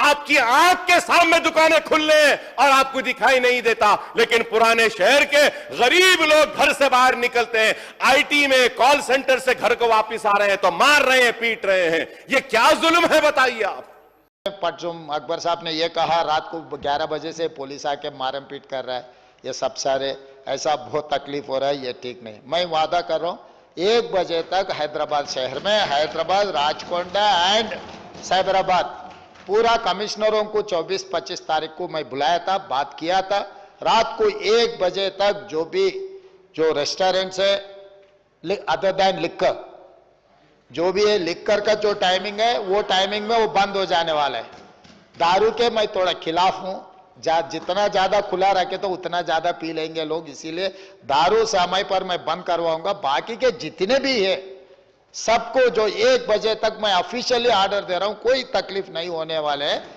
आपकी आंख के सामने दुकानें खुलने और आपको दिखाई नहीं देता। लेकिन पुराने शहर के गरीब लोग घर से बाहर निकलते हैं, आईटी में कॉल सेंटर से घर को वापस आ रहे हैं तो मार रहे हैं, पीट रहे हैं। ये क्या जुल्म है बताइए आप। परचून अकबर साहब ने यह कहा रात को 11 बजे से पुलिस आके मारम पीट कर रहा है, ये सब सारे ऐसा बहुत तकलीफ हो रहा है, ये ठीक नहीं। मैं वादा कर रहा हूं 1 बजे तक हैदराबाद शहर में, हैदराबाद, राचकोंडा एंड साइबराबाद पूरा कमिश्नरों को 24-25 तारीख को मैं बुलाया था, बात किया था। रात को 1 बजे तक जो रेस्टोरेंट्स है अदर दैन लिक्कर, जो भी है लिक्कर का जो टाइमिंग है वो टाइमिंग में वो बंद हो जाने वाला है। दारू के मैं थोड़ा खिलाफ हूं, जितना ज्यादा खुला रखे तो उतना ज्यादा पी लेंगे लोग, इसीलिए दारू समय पर मैं बंद करवाऊंगा। बाकी के जितने भी है सबको जो 1 बजे तक मैं ऑफिशियली ऑर्डर दे रहा हूं, कोई तकलीफ नहीं होने वाले है।